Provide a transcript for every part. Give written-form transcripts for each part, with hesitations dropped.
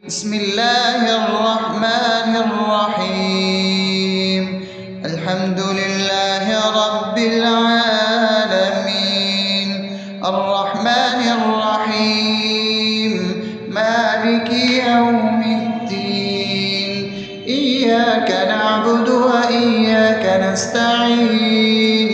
بسم الله الرحمن الرحيم. الحمد لله رب العالمين، الرحمن الرحيم، مالك يوم الدين. إياك نعبد وإياك نستعين،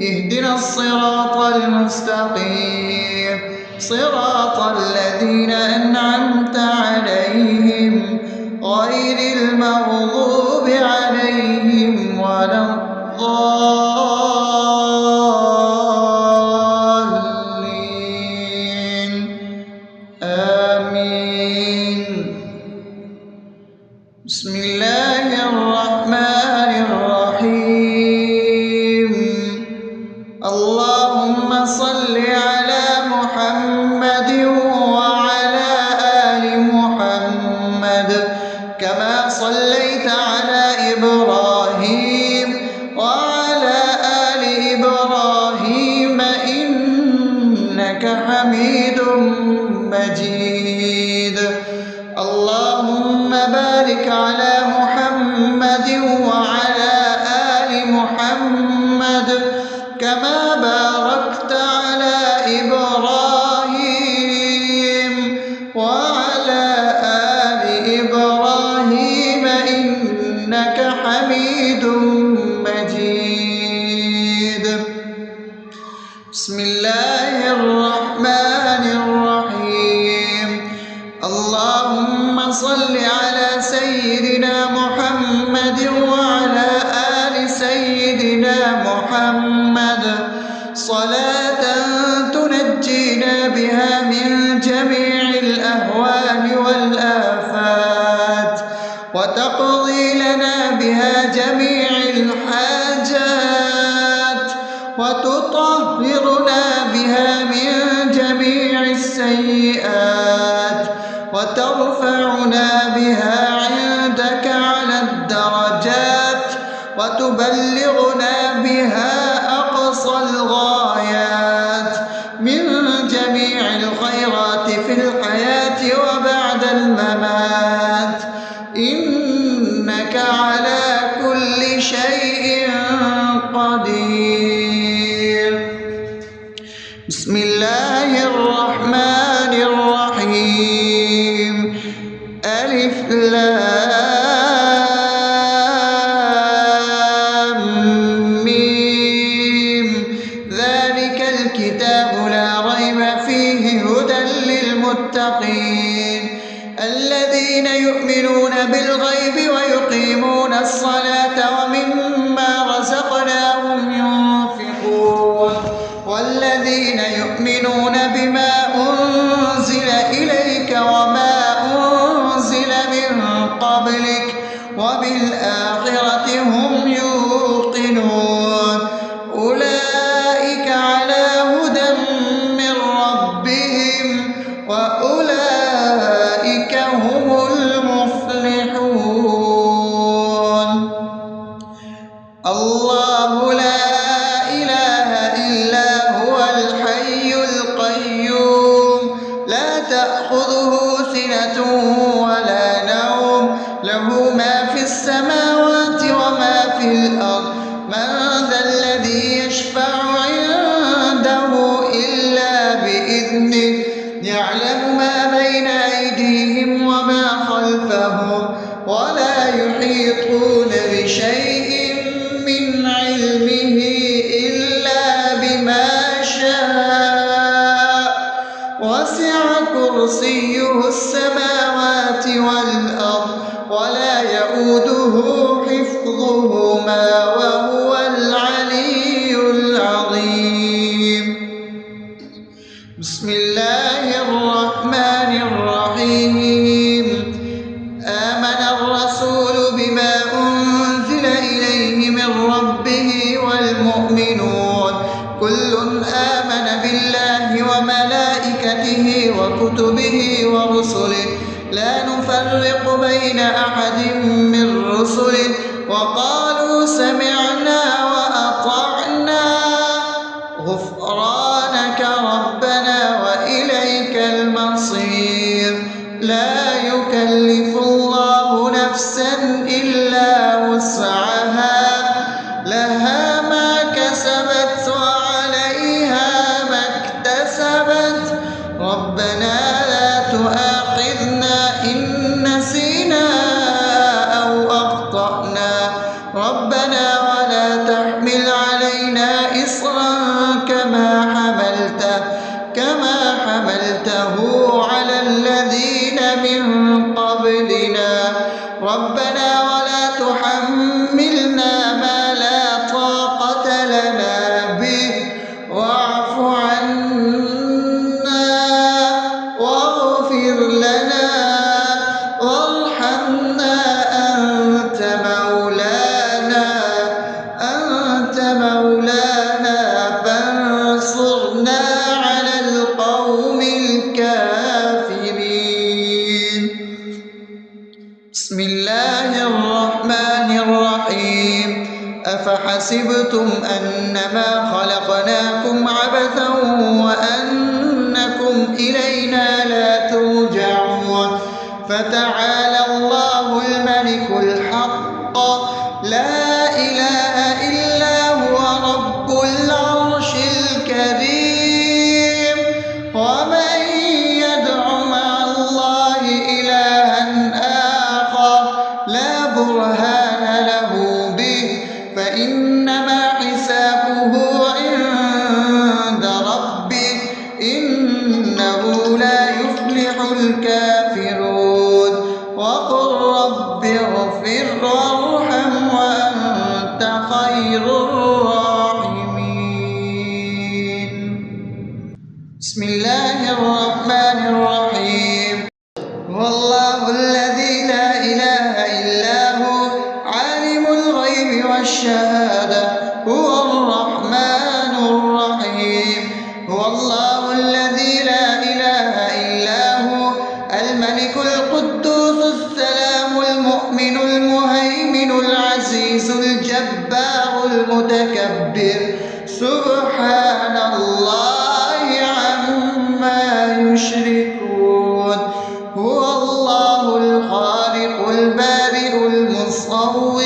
اهدنا الصراط المستقيم، صراط الذين أنعمت عليهم غير المغضوب عليهم ولا الضالين. آمين. بسم الله الرحمن الرحيم. اللهم صل على محمد وعلى آل محمد كما صليت على إبراهيم وعلى آل إبراهيم إنك حميد مجيد. اللهم بارك على محمد وعلى آل محمد كما باركت على إبراهيم وعلى آل إبراهيم إنك حميد مجيد. بسم الله الرحمن الرحيم. اللهم صل على سيدنا محمد وعلى آل سيدنا محمد صلاة تنجينا بها من جميع الأهوال والآفات، وتقضي لنا بها جميع الحاجات، وتطهرنا بها من جميع السيئات، وترفعنا بها عندك على الدرجات، وتبلغنا بها أقصى الغايات من جميع الخيرات في الحياة وبعد الممات، إنك على كل شيء قدير. بسم الله الرحمن الرحيم. ألف لام ميم. ذلك الكتاب لا ريب فيه هدى للمتقين الذين يؤمنون بالغيب ويقيمون الصلاة ومما رزقناهم ينفقون والذين يؤمنون بما أنزل إليك وما أنزل من قبلك وبالآخرة هم يوقنون أولئك على هدى من ربهم وأولئك هم المفلحون. الله لا إله إلا هو الحي القيوم لا تأخذه سنة ولا نوم له ما في السماوات وما في الأرض. من ذا الذي يشفع عنده إلا بإذنه يعلم ما بين أيديهم وما خلفهم ولا يحيطون بشيء من علمه إلا بما شاء وسع كرسيه السماوات والأرض ولا يؤوده حفظهما وهو العلي العظيم. بسم الله الرحمن الرحيم. آمن الرسول بما أنزل إليه من ربه والمؤمنون كل آمن بالله وملائكته وكتبه ورسله لا نفرق بين أحد من رسله وقالوا سمعنا وأطعنا غفرانك ربنا وإليك المصير. لا يكلف يكلف الله نفسا إلا وسعها لها ما كسبت وعليها ما اكتسبت ربنا لا تؤاخذنا إن نسينا أو أخطأنا ربنا ولا تحمل علينا إصرا كما حملته على الذين من قبلنا ربنا ولا تحملنا ما لا طاقة لنا به واعف عنا واغفر لنا وارحمنا أنت مولانا فانصرنا على القوم الكافرين. بسم الله الرحمن الرحيم أفحسبتم أنما خلقناكم عبثا وأنكم إلينا لا ترجعون فتعالى الله الملك الحق لا إله إلا هو رب العرش الكريم ومن يدع مع الله إلها آخر لا برهان له به فإنما حسابه عند ربه إنه لا يفلح الكافرون وقل رب اغفر وارحم وأنت خير الراحمين. بسم الله الرحمن الرحيم هو الله الذي لا إله إلا هو عالم الغيب والشهادة هو الرحمن الرحيم هو الله الذي لا إله إلا هو الملك القدوس السلام المؤمن المهيمن العزيز الجبار المتكبر سبحان الله عما يشركون هو الله الخالق البارئ المصور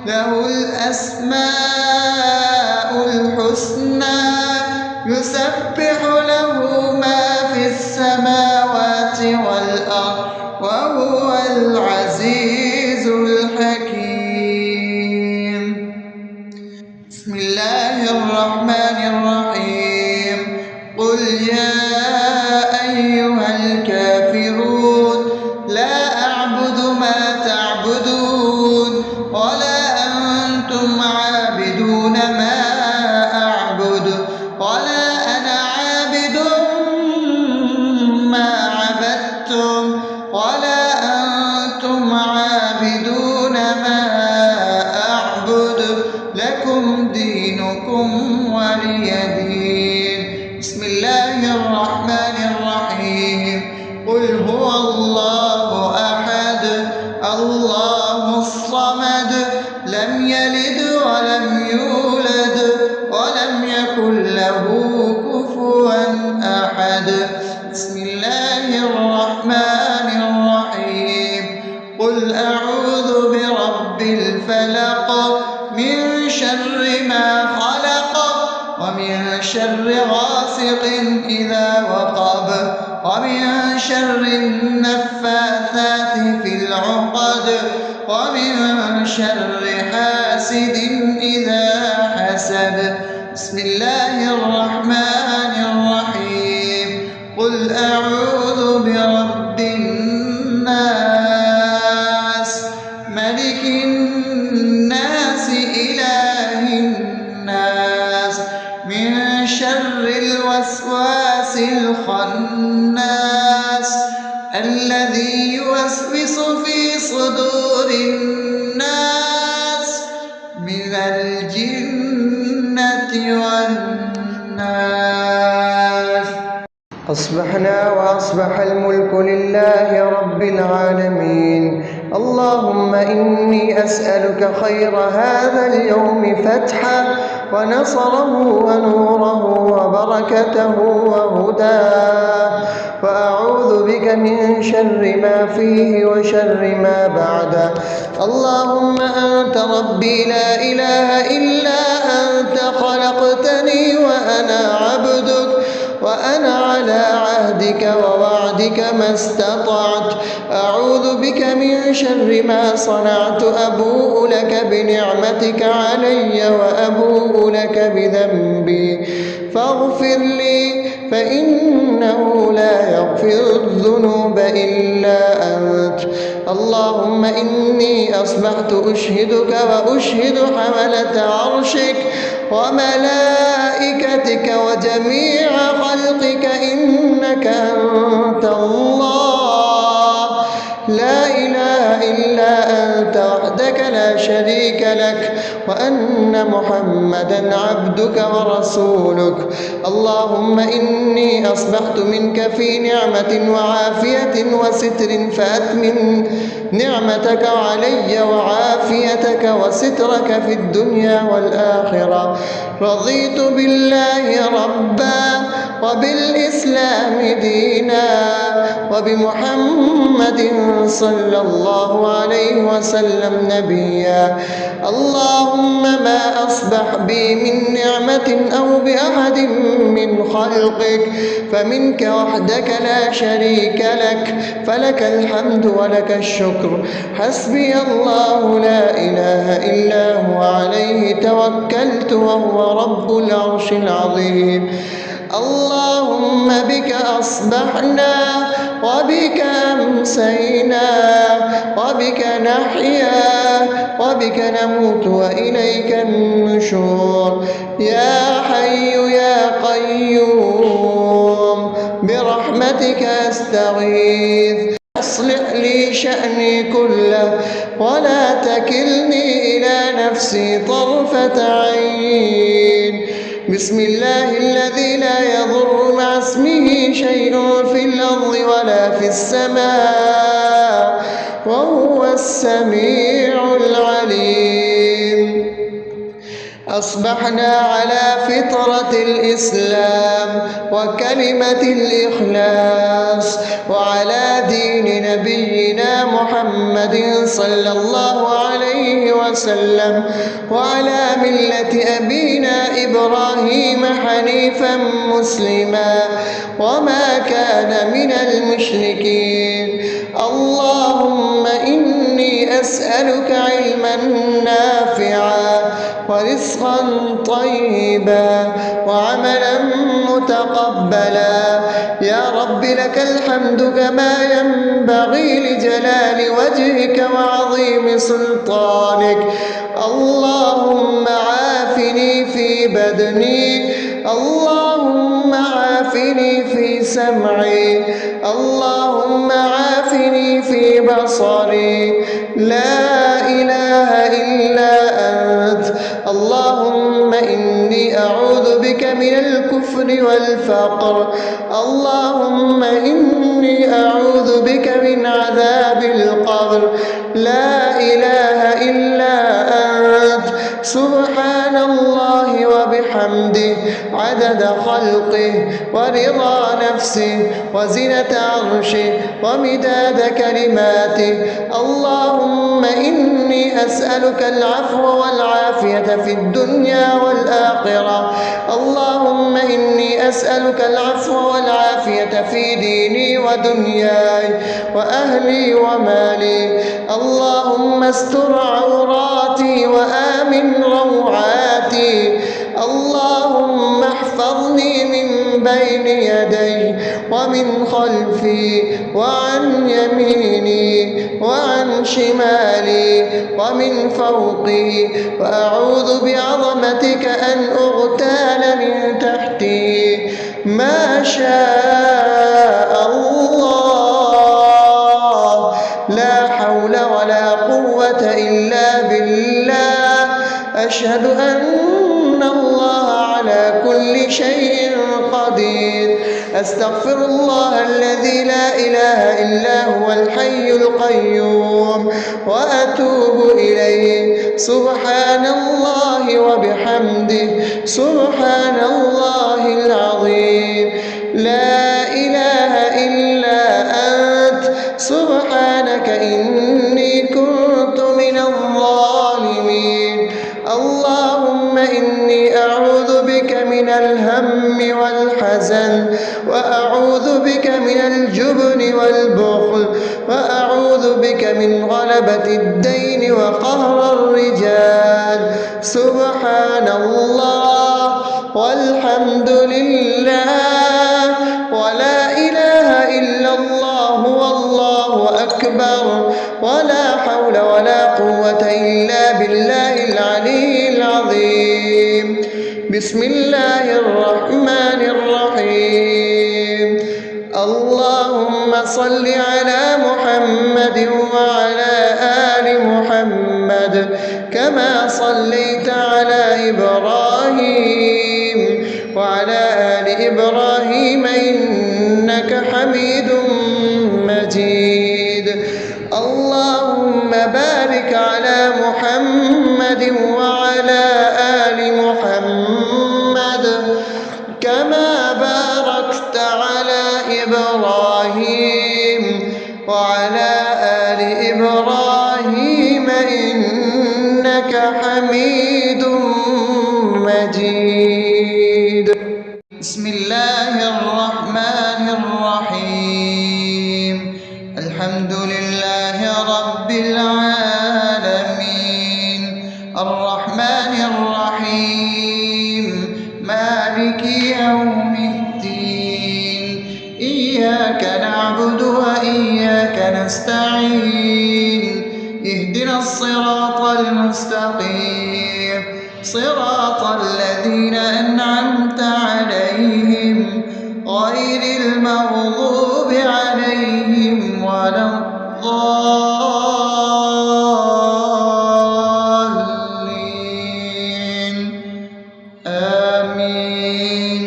له الأسماء الحسنى يسبح له ما في السماوات والأرض وهو العزيز الحكيم. بسم الله الرحمن الرحيم قل يا أيها الكافرون لا أعبد ما تعبدون ولا أنتم عابدون ما أعبد ولا أنا عابد ما عبدتم ولا أنتم عابدون ما أعبد لكم دينكم ولي دين. بسم الله الرحمن الرحيم قل هو الله أحد الله الصمد لم يلد ولم يولد ولم يكن له كفوا أحد. بسم الله الرحمن الرحيم قل أعوذ برب الفلق من شر ما خلق ومن شر غاسق إذا وقب ومن شر النفاثات في العقد ومن شر حاسد إذا حسد. بسم الله الرحمن الرحيم قل أعوذ برب الناس ملك الناس إله الناس من شر الوسواس الخناس الذي يوسوس في صدور الناس من الجنة والناس. أصبحنا وأصبح الملك لله رب العالمين اللهم إني أسألك خير هذا اليوم فتحه ونصره ونوره وبركته وهداه، وأعوذ بك من شر ما فيه وشر ما بعده. اللهم أنت ربي لا إله إلا أنت، خلقتني وأنا عبدك، وأنا على عهدك ووعدك ما استطعت. أعوذ بك من شر ما صنعت، أبوء لك بنعمتك علي وأبوء لك بذنبي، فاغفر لي فإنه لا يغفر الذنوب إلا أنت. اللهم إني أصبحت أشهدك وأشهد حملة عرشك وملائكتك وجميع خلقك إنك أنت الله، لا إله إلا أنت وحدك لا شريك لك، وأن محمدا عبدك ورسولك. اللهم إني أصبحت منك في نعمة وعافية وستر، فأتمم نعمتك علي وعافيتك وسترك في الدنيا والآخرة. رضيت بالله ربا وبالإسلام دينا وبمحمد صلى الله عليه وسلم نبيا. اللهم ما أصبح بي من نعمة أو بأحد من خلقك فمنك وحدك لا شريك لك، فلك الحمد ولك الشكر. حسبي الله لا إله إلا هو، عليه توكلت وهو رب العرش العظيم. اللهم بك أصبحنا وبك أمسينا وبك نحيا وبك نموت وإليك النشور. يا حي يا قيوم برحمتك أستغيث، أصلح لي شأني كله ولا تكلني إلى نفسي طرفة عين. بسم الله الذي لا يضر مع اسمه شيء في الأرض ولا في السماء وهو السميع العليم. أصبحنا على فطرة الإسلام وكلمة الإخلاص وعلى دين نبينا محمد صلى الله عليه وسلم وعلى ملة أبينا إبراهيم حنيفا مسلما وما كان من المشركين. اللهم إني أسألك علما نافعا ورزقا طيبا وعملا متقبلا. يا رب لك الحمد كما ينبغي لجلال وجهك وعظيم سلطانك. اللهم عافني في بدني، اللهم عافني في سمعي، اللهم عافني في بصري. لا إله إلا أنت. اللهم إني أعوذ بك من الكفر والفقر. اللهم إني أعوذ بك من عذاب القبر. لا إله إلا أنت. سبحان الله وبحمده عدد خلقه ورضا نفسه وزنة عرشه ومداد كلماته. اللهم إني أسألك العفو والعافية في الدنيا والآخرة. اللهم إني أسألك العفو والعافية في ديني ودنياي وأهلي ومالي. اللهم استر عوراتي وآمن روعاتي. اللهم احفظني من بين يدي ومن خلفي وعن يميني وعن شمالي ومن فوقي، وأعوذ بعظمتك أن أغتال من تحتي. ما شاء الله، لا حول ولا قوة إلا بالله. أشهد أن الله على على كل شيء قدير. أستغفر الله الذي لا إله إلا هو الحي القيوم وأتوب إليه. سبحان الله وبحمده سبحان الله العظيم. لا إله إلا أنت سبحانك إني كنت من الظالمين. اللهم إني أعوذ بك من الهم والحزن، وأعوذ بك من الجبن والبخل، وأعوذ بك من غلبة الدين وقهر الرجال. سبحان الله والحمد لله ولا إله إلا الله والله أكبر ولا حول ولا قوة إلا بالله العلي العظيم. بسم الله الرحمن الرحيم. اللهم صل على محمد وعلى آل محمد كما صليت على إبراهيم وعلى آل إبراهيم إنك حميد مجيد. اللهم بارك على محمد وعلى آل محمد كما باركت على إبراهيم وعلى آل إبراهيم إنك حميد مجيد. بسم الله الرحمن الرحيم. الحمد لله رب العالمين الرحمن الرحيم مالك يوم الدين. إياك نعبد وإياك نستعين. اهدنا الصراط المستقيم صراط الذين أنعمت عليهم غير المغضوب عليهم ولا الضالين. آمين.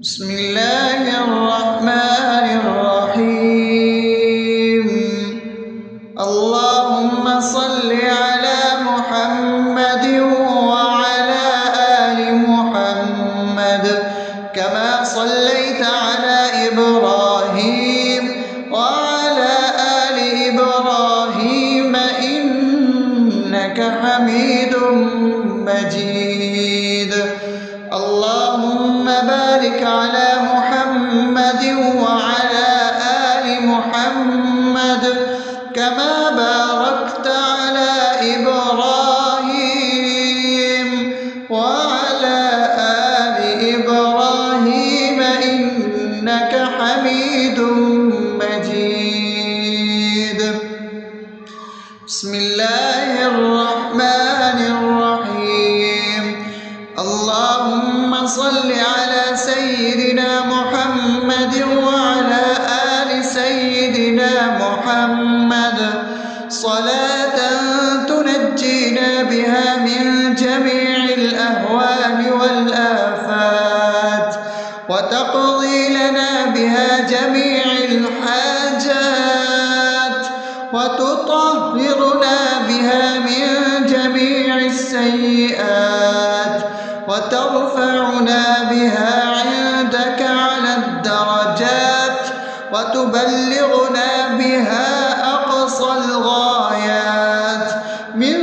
بسم الله الرحمن الرحيم. اللهم صل على محمد وعلى آل محمد كما صليت على إبراهيم وعلى آل إبراهيم إنك حميد مجيد. اللهم بارك على محمد وعلى آل محمد كما باركت على إبراهيم وعلى آل إبراهيم إنك حميد مجيد. بسم الله الرحمن الرحيم. اللهم صل على سيدنا محمد وعلى آل سيدنا محمد صلاة تنجينا بها من جميع الأهوال والآفات وتقضي لنا بها جميع الحاجات وتطهرنا بها من جميع السيئات وترفعنا بها عندك على الدرجات وتبلغنا بها أقصى الغايات من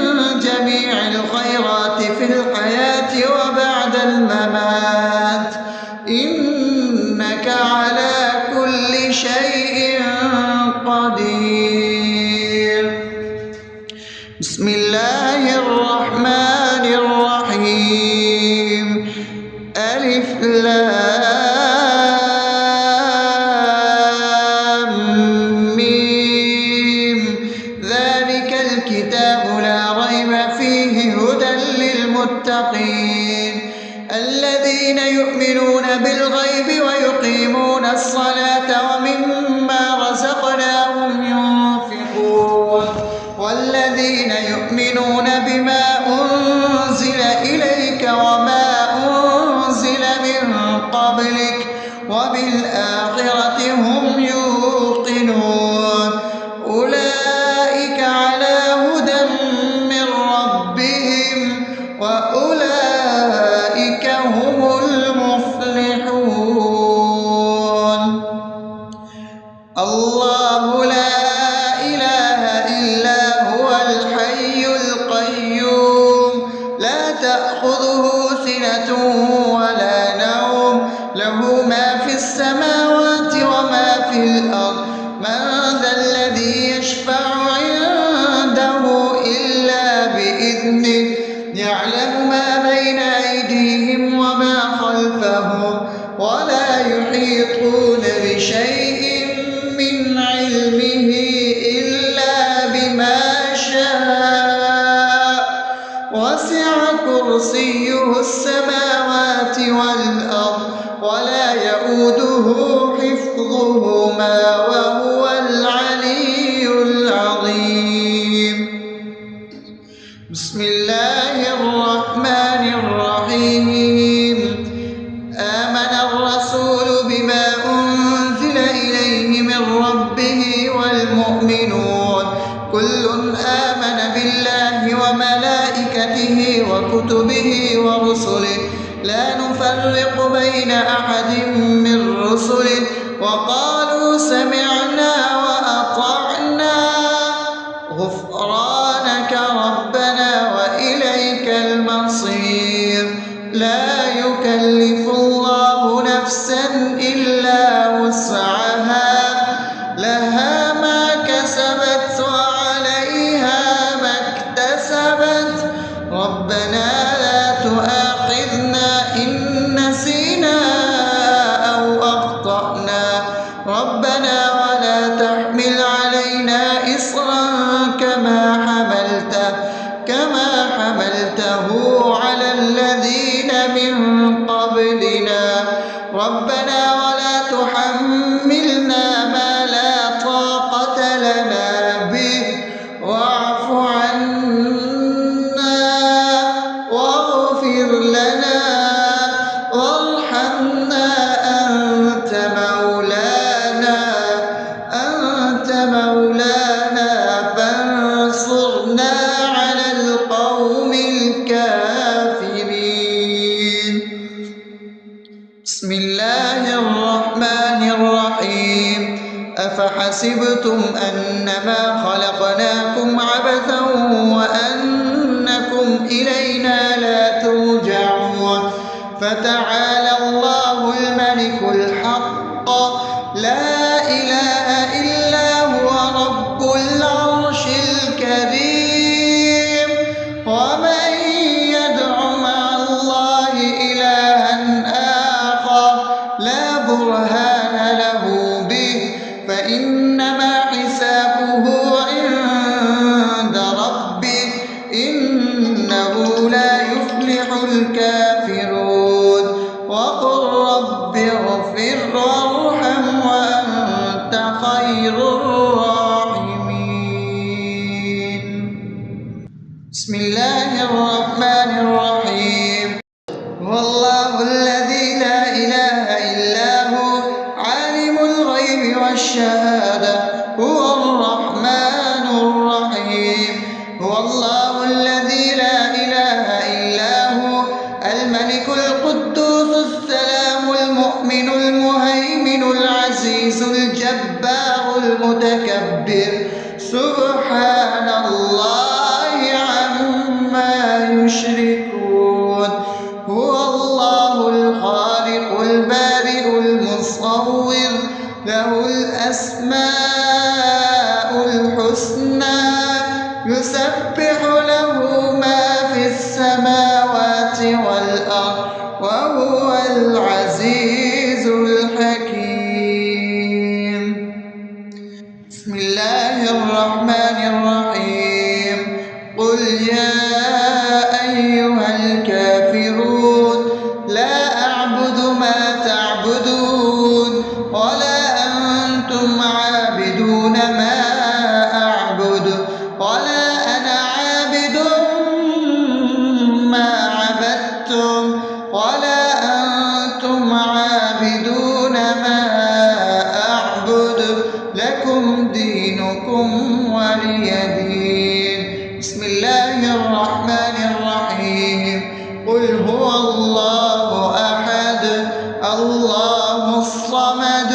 جميع الخيرات في الحياة وبعد الممات إنك على كل شيء قدير. بسم الله الرحمن الرحيم. ألف لام ميم. ذلك الكتاب لا ريب فيه هدى للمتقين الذين يؤمنون بالغيب ويقيمون الصلاة ومما رزقناهم ينفقون والذين يؤمنون بإذنه يعلم ما بين أيديهم وما خلفهم ولا يحيطون بشيء من علمه إلا بما شاء وسع كرسيه السماوات والأرض ولا يئوده حفظهما وهو العلي العظيم. بسم الله الرحمن الرحيم. آمن الرسول بما أنزل إليه من ربه والمؤمنون كل آمن بالله وملائكته وكتبه ورسله لا نفرق بين أحد من رسله وقالوا سمعنا وأطعنا غفرانك ربنا وإليك المصير. لا يكلف الله نفسا إلا وسعها لها ما كسبت وعليها ما اكتسبت ربنا لا تؤاخذنا إن نسينا أو أخطأنا ربنا ولا تحمل علينا إصرا كما حملته على الذين من قبلنا ربنا ولا تحملنا ما لا طاقة لنا به واعف عنا واغفر لنا وارحمنا أنت مولانا فانصرنا على القوم الكافرين. بسم الله الرحمن الرحيم. أفحسبتم أنما خلقناكم عبثا وأنكم إلينا لا ترجعون فتعالى الله الملك الحق لا إله إلا هو رب العرش الكريم. ومن يدع مع الله إلها آخر لا برهان له به فإنما حسابه عند ربه إنه لا يفلح الكافرون. وقل رب اغفر وارحم وأنت خير الراحمين. بسم الله الرحمن الرحيم. هو الله الذي لا إله إلا هو عالم الغيب والشهادة هو الرحمن الرحيم. هو الله الذي لا إله إلا هو الملك القدوس السلام المؤمن المهيمن العزيز الجبار المتكبر سبحان الله عما يشركون. هو الله الخالق البارئ المصور له الأسماء الحسنى يسبح له ما في السماوات والأرض وهو العزيز الحكيم. بسم الله الرحمن الرحيم. قل يا أيها الكافرون لا أعبد ما تعبدون ولا أنتم عابدون ما أعبد ولا أنا عابد ما عبدتم ولا أنتم عابدون ما أعبد لكم دينكم ولي دين. بسم الله الرحمن الرحيم. قل هو الله أحد الله الصمد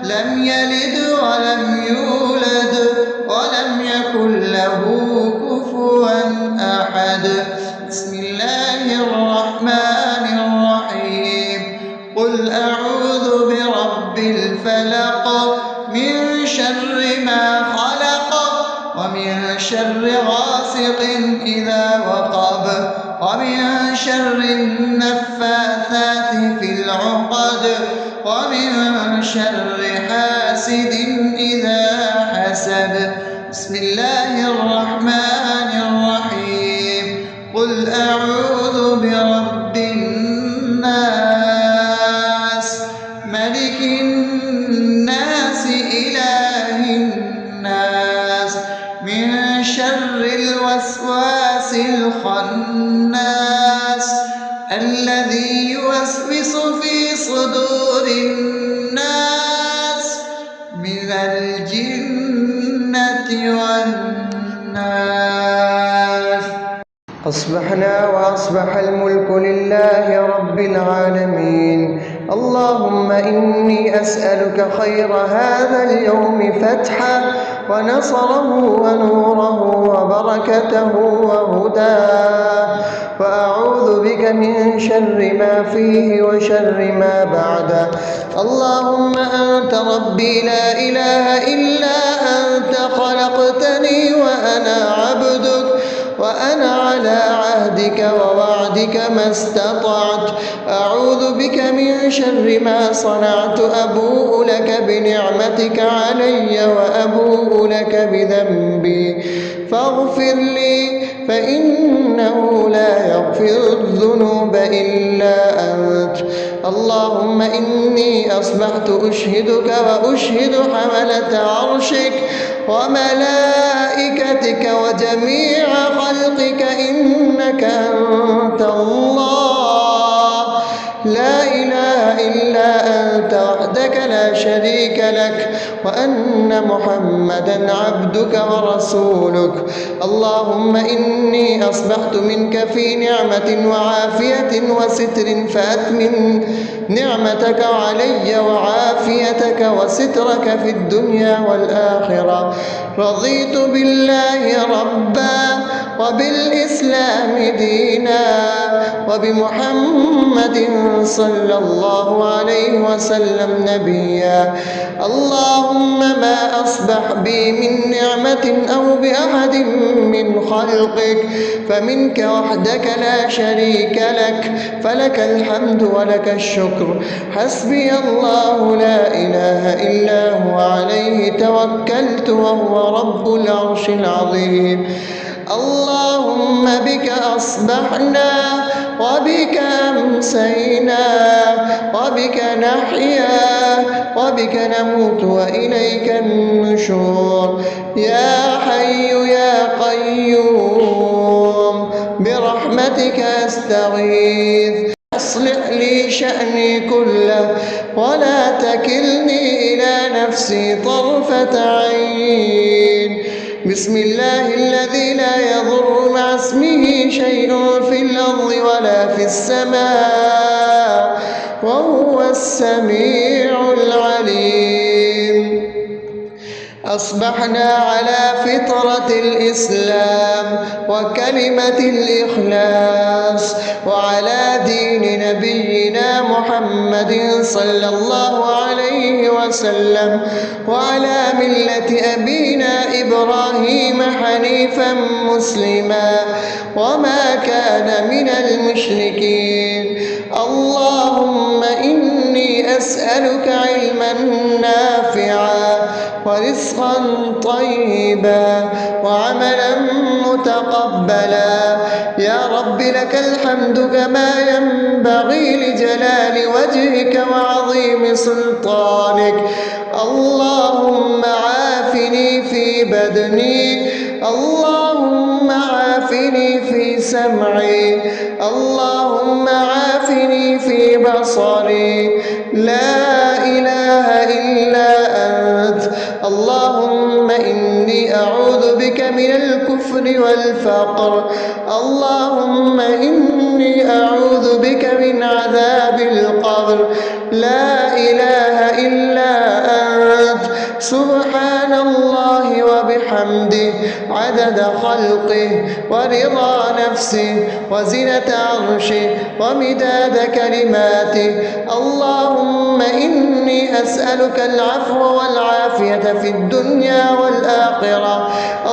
لم يلد ولم يولد ولم يكن له كفوا أحد. بسم الله الرحمن الرحيم. قل أعوذ برب الفلق من شر ما خلق ومن شر غاسق إذا وقب ومن شر النفاثات في العقد ومن شر حاسد إذا حسد. بسم الله الرحمن الرحيم. قل أعوذ برب الناس ملك الناس إله الناس من شر الوسواس الخناس الذي يوسوس في صدور الناس من الجنة والناس. أصبحنا وأصبح الملك لله رب العالمين. اللهم إني أسألك خير هذا اليوم فتحه ونصره ونوره وبركته وهداه، وأعوذ بك من شر ما فيه وشر ما بعده. اللهم أنت ربي لا إله إلا أنت، خلقتني وأنا عبدك، وأنا على عهدك ووعدك ما استطعت. أعوذ بك من شر ما صنعت. أبوء لك بنعمتك علي وأبوء لك بذنبي فاغفر لي، فإنه لا يغفر الذنوب إلا أنت. اللهم إني أصبحت أشهدك وأشهد حملة عرشك وملائكتك وجميع خلقك إنك أنت الله لا إله إلا أنت وحدك لا شريك لك، وأن محمدا عبدك ورسولك. اللهم إني أصبحت منك في نعمة وعافية وستر، فأتمم نعمتك علي وعافيتك وسترك في الدنيا والآخرة. رضيت بالله ربا وبالإسلام دينا وبمحمد صلى الله عليه وسلم نبيا. اللهم ما أصبح بي من نعمة أو بأحد من خلقك فمنك وحدك لا شريك لك، فلك الحمد ولك الشكر. حسبي الله لا إله إلا هو عليه توكلت وهو رب العرش العظيم. اللهم بك أصبحنا وبك أمسينا وبك نحيا وبك نموت وإليك النشور. يا حي يا قيوم برحمتك أستغيث، أصلح لي شأني كله ولا تكلني إلى نفسي طرفة عين. بسم الله الذي لا يضر مع اسمه شيء في الأرض ولا في السماء وهو السميع العليم. أصبحنا على فطرة الإسلام وكلمة الإخلاص وعلى دين نبينا محمد صلى الله عليه وسلم وعلى ملة أبينا إبراهيم حنيفا مسلما وما كان من المشركين. اللهم إني أسألك علما نافعا ورزقا طيبا وعملا متقبلا. يا رب لك الحمد كما ينبغي لجلال وجهك وعظيم سلطانك. اللهم عافني في بدني، اللهم عافني في سمعي، اللهم عافني في بصري. لا إله إلا أنت. اللهم إني أعوذ بك من الكفر والفقر. اللهم إني أعوذ بك من عذاب القبر. لا إله إلا أنت. سبحان الله وبحمده عدد خلقه ورضا نفسه وزنة عرشه ومداد كلماته. اللهم إني أسألك العفو والعافية في الدنيا والآخرة.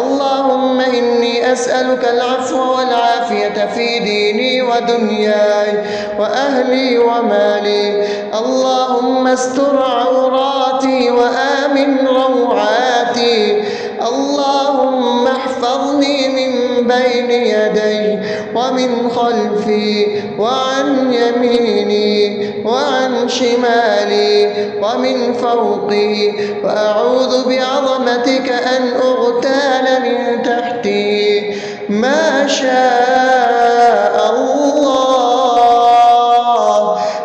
اللهم إني إني أسألك العفو والعافية في ديني ودنياي وأهلي ومالي. اللهم استر عوراتي وآمن روعاتي. اللهم احفظني من بين يدي ومن خلفي وعن يميني وعن شمالي ومن فوقي، وأعوذ بعظمتك أن أغتال من تحتي. ما شاء الله،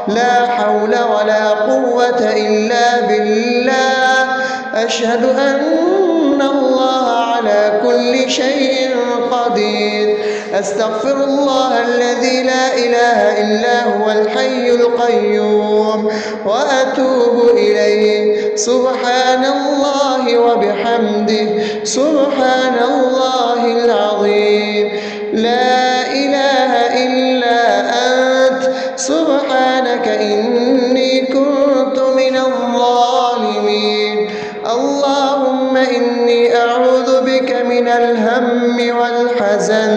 لا حول ولا قوة إلا بالله. أشهد أن الله على كل شيء قدير. أستغفر الله الذي لا إله إلا هو الحي القيوم وأتوب إليه. سبحان الله وبحمده، سبحان الله العظيم. لا إله إلا أنت، سبحانك إني كنت من الظالمين. اللهم إني أعوذ بك من الهم والحزن،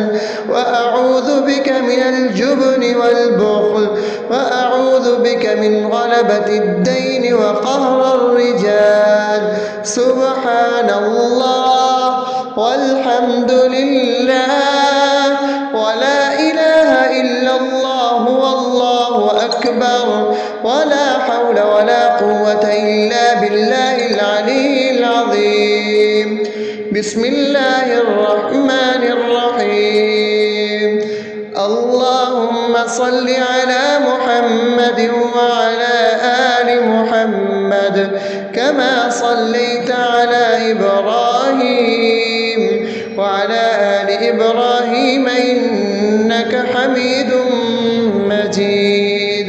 وأعوذ بك من الجبن والبخل، وأعوذ بك من غلبة الدين وقهر الرجال. سبحان الله والحمد لله ولا إله إلا الله والله أكبر، ولا حول ولا قوة إلا بالله العلي العظيم. بسم الله الرحمن الرحيم. اللهم صل على محمد وعلى آل محمد كما صليت على إبراهيم وعلى آل إبراهيم إنك حميد مجيد.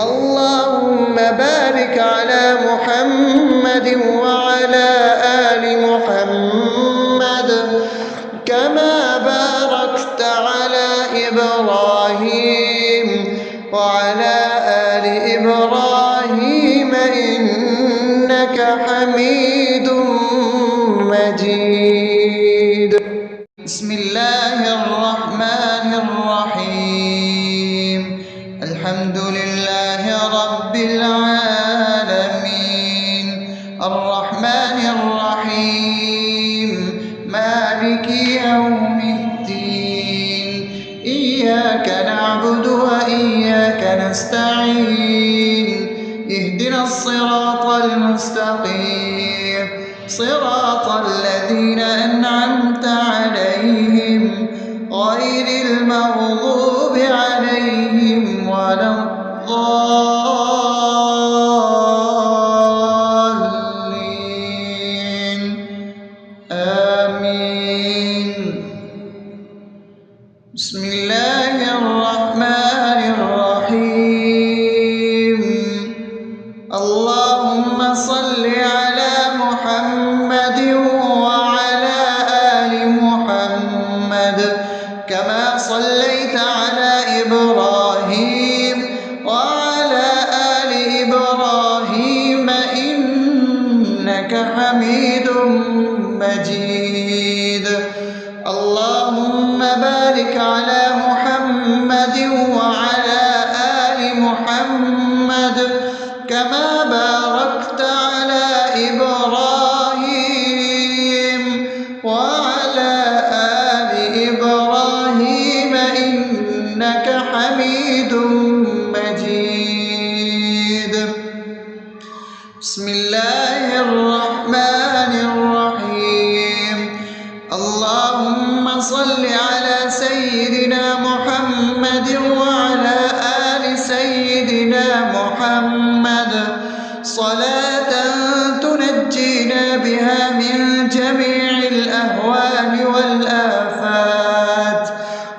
اللهم بارك على محمد وعلى آل محمد كما باركت على إبراهيم وعلى آل إبراهيم إنك حميد مجيد. بسم الله الرحمن الرحيم. الحمد لله رب العالمين، الرحمن الرحيم، مالك يوم الدين. إياك نعبد وإياك نستعين. اهدنا الصراط المستقيم، صراط الذين أنعمت عليهم غير المغضوب عليهم ولا الضالين. آمين. بسم الله الرحمن الرحيم. اللهم صل على محمد وعلى آل محمد كما صليت على إبراهيم وعلى آل إبراهيم إنك حميد مجيد. اللهم بارك على محمد وعلى آل محمد كما باركت على إبراهيم وعلى آل إبراهيم إنك حميد مجيد. بسم الله الرحمن الرحيم. اللهم صل على سيدنا محمد وعلى آل سيدنا محمد صلاة تنجينا بها من جميع الأهوال والآفات،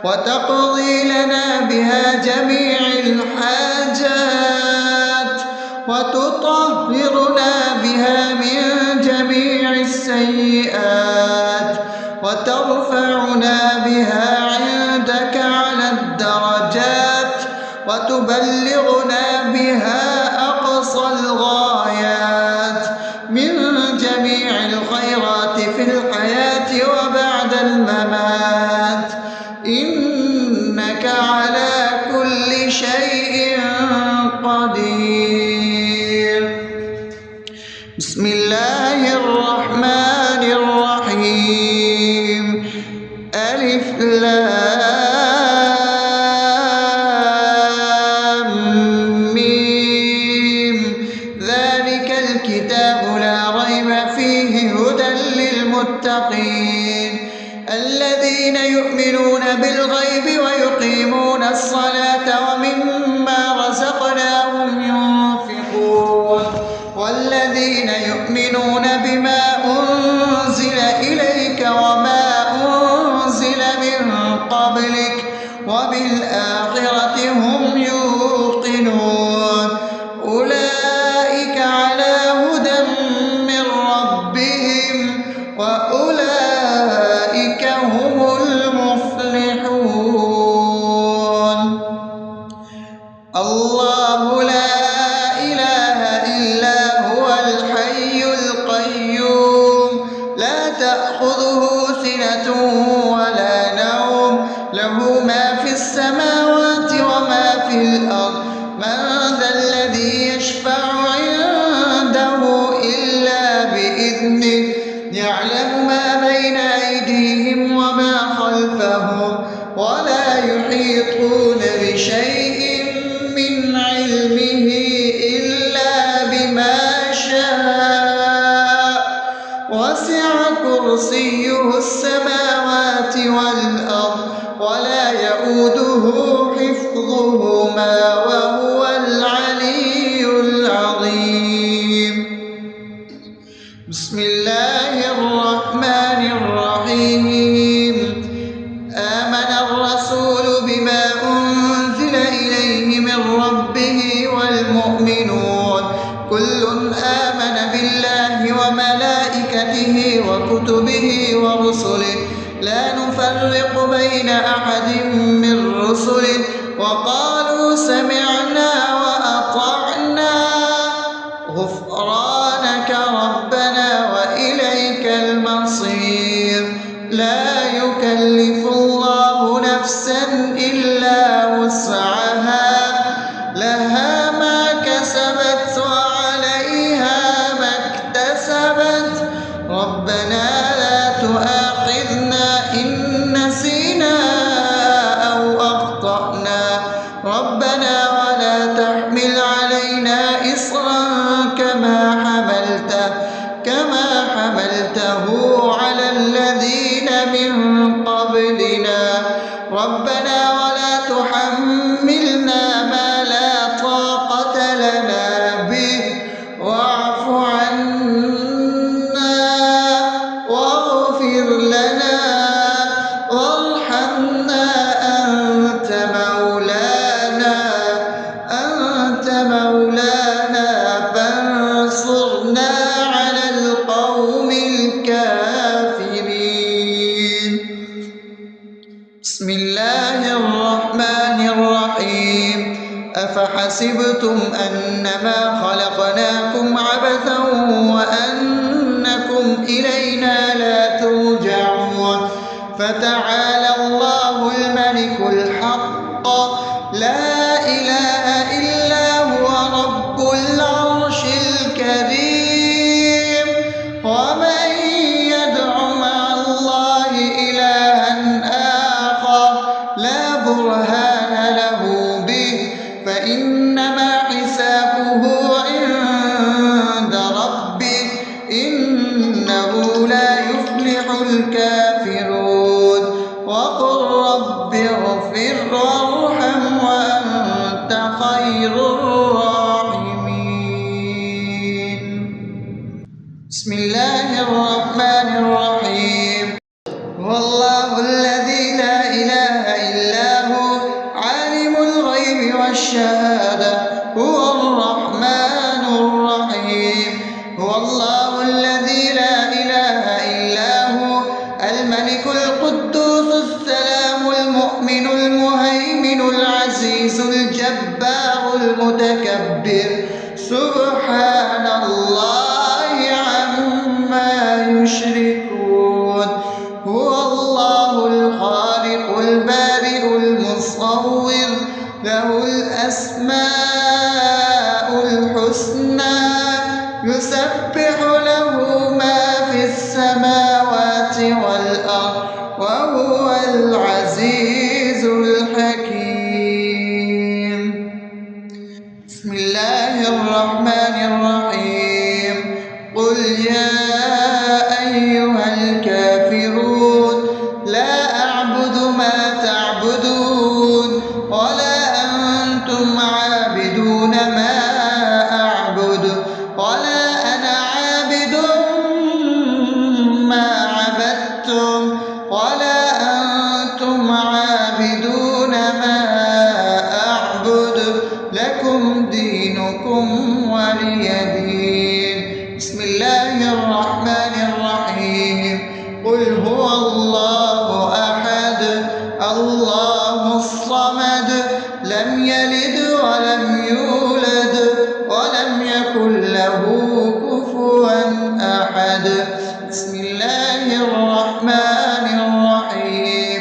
وتقضي لنا بها جميع الحاجات، وتطهرنا بها من جميع السيئات، وترفعنا بها عندك على الدرجات، وتبلغنا بها أقصى الغايات من جميع الخيرات في الحياة وبعد الممات. لام ميم ذلك الكتاب لا ريب فيه هدى للمتقين الذين يؤمنون بالغيب ويقيمون الصلاة ومما رزقناهم ينفقون والذين يؤمنون بما أنزل إليك وما أنزل من قبلك وبالآخرة هم يوقنون أولئك على هدى من ربهم وأولئك هم المفلحون الله لا إله إلا هو الحي القيوم لا تأخذه سنة ولا نوم له ما في السماوات وما في الأرض من ذا الذي يشفع عنده إلا بإذنه يعلم ما بين أيديهم وما خلفهم ولا يحيطون بشيء من علمه إلا بما شاء وسع كرسيه السماوات والأرض ولا يؤوده حفظهما وهو العلي العظيم بسم الله الرحمن الرحيم آمن الرسول بما أنزل إليه من ربه والمؤمنون كل آمن بالله وملائكته وكتبه ورسله لا نفرق بين أحد من رسله وقالوا سمعنا وأطعنا غفرانك ربنا وإليك المصير لا يكلف الله نفسا إلا وسعها لها ما كسبت وعليها ما اكتسبت ربنا لا تؤاخذنا إن نسينا أو أخطأنا ربنا ولا تحمل علينا إصرا كما حملته على الذين من قبلنا ربنا ولا تحملنا ما لا طاقة لنا به واعف عنا واغفر لنا وارحمنا أنت مولانا فانصرنا على القوم الكافرين بسم الله الرحمن الرحيم أفحسبتم أنما خلقناكم عبثا وأنكم إلينا لا ترجعون فتعالى الله الملك الحق لا إله إلا هو رب العرش الكريم ومن يدع مع الله إلها آخر لا برهان له به فإنما حسابه عند ربه إنه لا يفلح الكافرون وقل رب اغفر وارحم وأنت خير الراحمين بسم الله الرحمن الرحيم هو الله الذي لا إله إلا هو عالم الغيب والشهادة هو الرحمن الرحيم هو الله الذي لا إله إلا هو الملك القدوس السلام المؤمن المهيمن العزيز الجبار المتكبر سبحان الله عما يشركون هو الله الخالق البارئ المصور له الأسماء الحسنى يسبح له ما في السماوات والأرض وهو العزيز الحكيم. بسم الله الرحمن الرحيم. قل يا أيها الكافرون لا أعبد ما تعبدون ولا أنتم عابدون ما أعبد ولا أنا عابد ما عبدتم ولا أنتم عابدون ما أعبد لكم دينكم ولي دين. بسم الله الرحمن الرحيم. قل هو الله أحد الله الصمد لم يلد ولم يولد ولم يكن له كفوا أحد. بسم الله الرحمن الرحيم.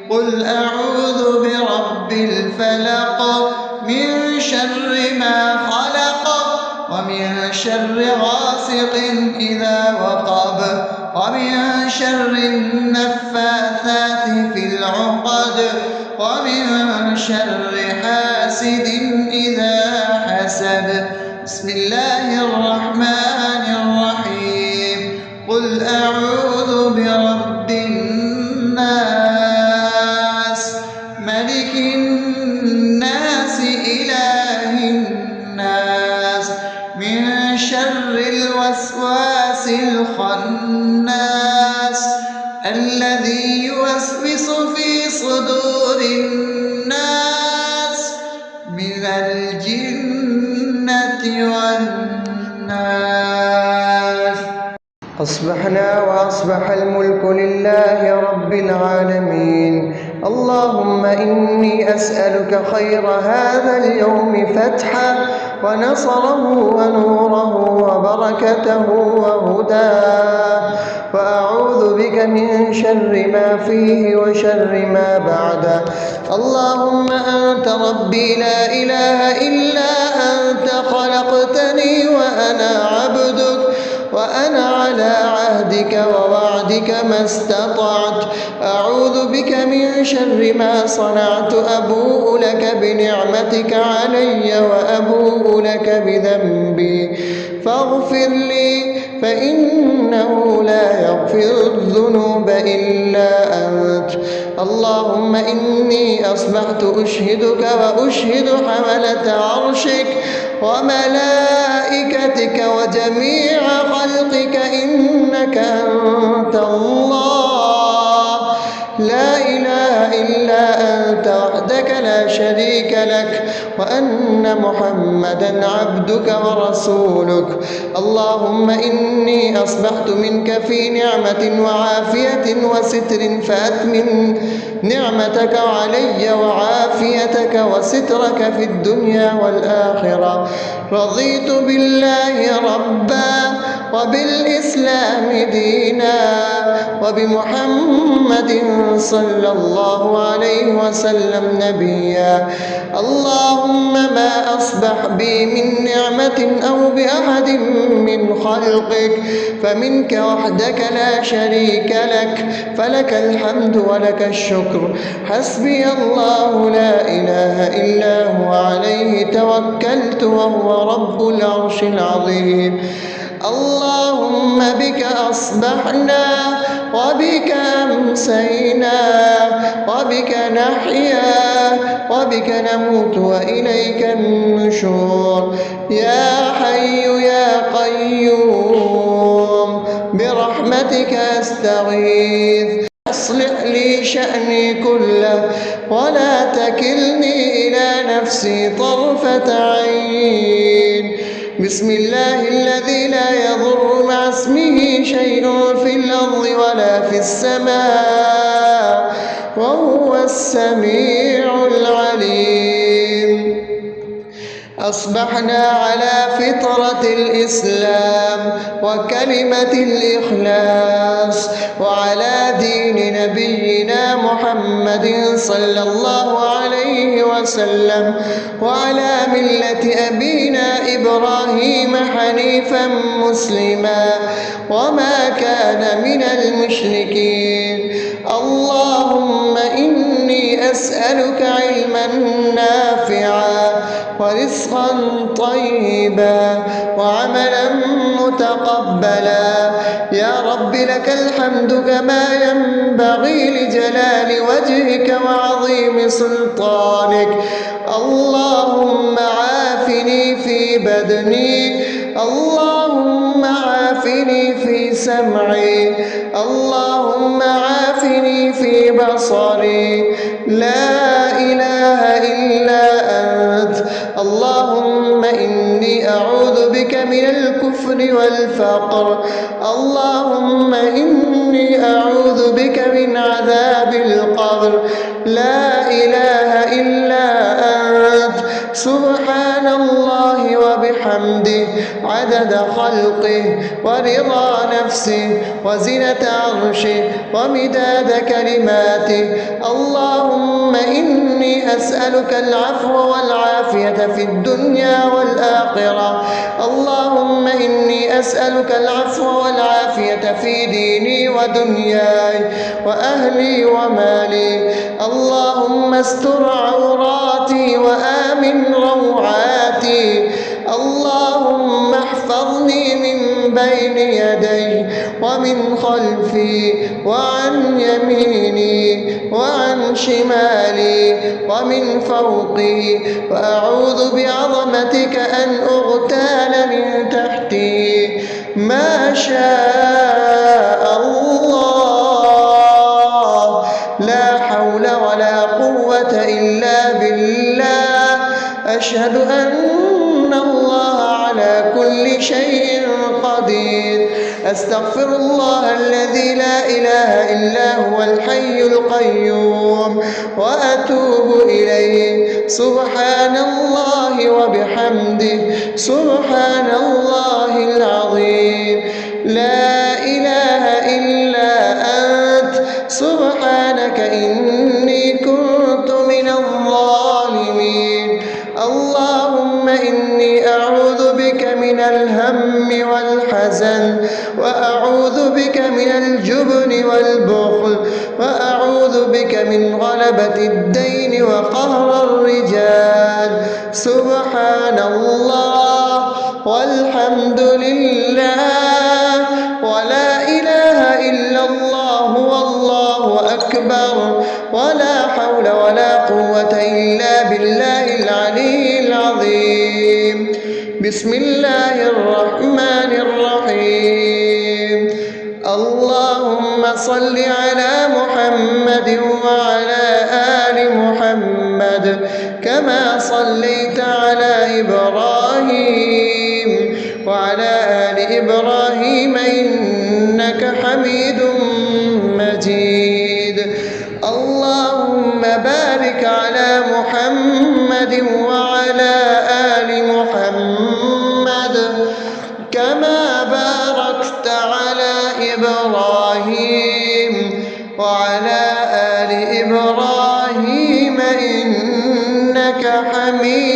قل أعوذ برب الفلق من شر ما خلق ومن شر غاسق إذا وقب ومن شر النفاثات في العقد ومن شر حاسد إذا حسد. بسم الله الرحمن الرحيم. قل أعوذ برب الناس ملك الناس إله الناس من شر الوسواس الخناس الذي يوسوس في صدور الناس من الجنة والناس. أصبحنا وأصبح الملك لله رب العالمين. اللهم إني أسألك خير هذا اليوم فتحه ونصره ونوره وبركته وهداه، وأعوذ بك من شر ما فيه وشر ما بعده. اللهم أنت ربي لا إله إلا أنت خلقتني وأنا عبدك وأنا على عهدك ووعدك ما استطعت. أعوذ بك من شر ما صنعت. أبوء لك بنعمتك علي وأبوء لك بذنبي فاغفر لي فإنه لا يغفر الذنوب إلا أنت. اللهم إني أصبحت أشهدك وأشهد حملة عرشك وملائكتك وجميع خلقك إنك أنت الله لا إله إلا أنت وحدك لا شريك لك وأن محمدا عبدك ورسولك. اللهم إني أصبحت منك في نعمة وعافية وستر فأتمم نعمتك علي وعافيتك وسترك في الدنيا والآخرة. رضيت بالله ربا وبالإسلام دينا وبمحمد صلى الله عليه وسلم نبيا. اللهم ما أصبح بي من نعمة أو بأحد من خلقك فمنك وحدك لا شريك لك فلك الحمد ولك الشكر. حسبي الله لا إله إلا هو عليه توكلت وهو رب العرش العظيم. اللهم بك أصبحنا وبك أمسينا وبك نحيا وبك نموت وإليك النشور. يا حي يا قيوم برحمتك أستغيث. أصلح لي شأني كله ولا تكلني إلى نفسي طرفة عين. بسم الله الذي لا يضر مع اسمه شيء في الأرض ولا في السماء وهو السميع العليم. أصبحنا على فطرة الإسلام وكلمة الإخلاص وعلى دين نبينا محمد صلى الله عليه وسلم وعلى ملة أبينا إبراهيم حنيفا مسلما وما كان من المشركين. اللهم أسألك علما نافعا ورزقا طيبا وعملا متقبلا. يا رب لك الحمد كما ينبغي لجلال وجهك وعظيم سلطانك. اللهم عافني في بدني، اللهم عافني في سمعي، اللهم عافني في بصري. لا إله إلا أنت. اللهم إني أعوذ بك من الكفر والفقر، اللهم إني أعوذ بك من عذاب القبر. لا إله إلا أنت. سبحان الله وبحمده عدد خلقه ورضا نفسه وزنة عرشه ومداد كلماته. اللهم إني أسألك العفو والعافية في الدنيا والآخرة. اللهم إني أسألك العفو والعافية في ديني ودنياي وأهلي ومالي. اللهم استر عوراتي وآمن روعاتي. اللهم احفظني من بين يدي ومن خلفي وعن يميني وعن شمالي ومن فوقي، وأعوذ بعظمتك أن أغتال من تحتي. ما شاء الله، لا حول ولا قوة إلا بالله. أشهد أن الله على كل شيء قدير. أستغفر الله الذي لا إله إلا هو الحي القيوم وأتوب إليه. سبحان الله وبحمده سبحان الله العظيم. لا إله إلا أنت. سبحانك إني كنت من الظالمين. اللهم إني أعوذ بك من الهم والحزن، وأعوذ بك من الجبن والبخل، وأعوذ بك من غلبة الدين وقهر الرجال. سبحان الله والحمد لله ولا إله إلا الله والله أكبر، ولا حول ولا قوة إلا بالله العلي العظيم. بسم الله الرحمن الرحيم. اللهم صل على محمد وعلى آل محمد كما صليت على إبراهيم وعلى آل إبراهيم إنك حميد مجيد. اللهم بارك على محمد وعلى آل محمد كما باركت على إبراهيم وعلى آل إبراهيم إنك حميد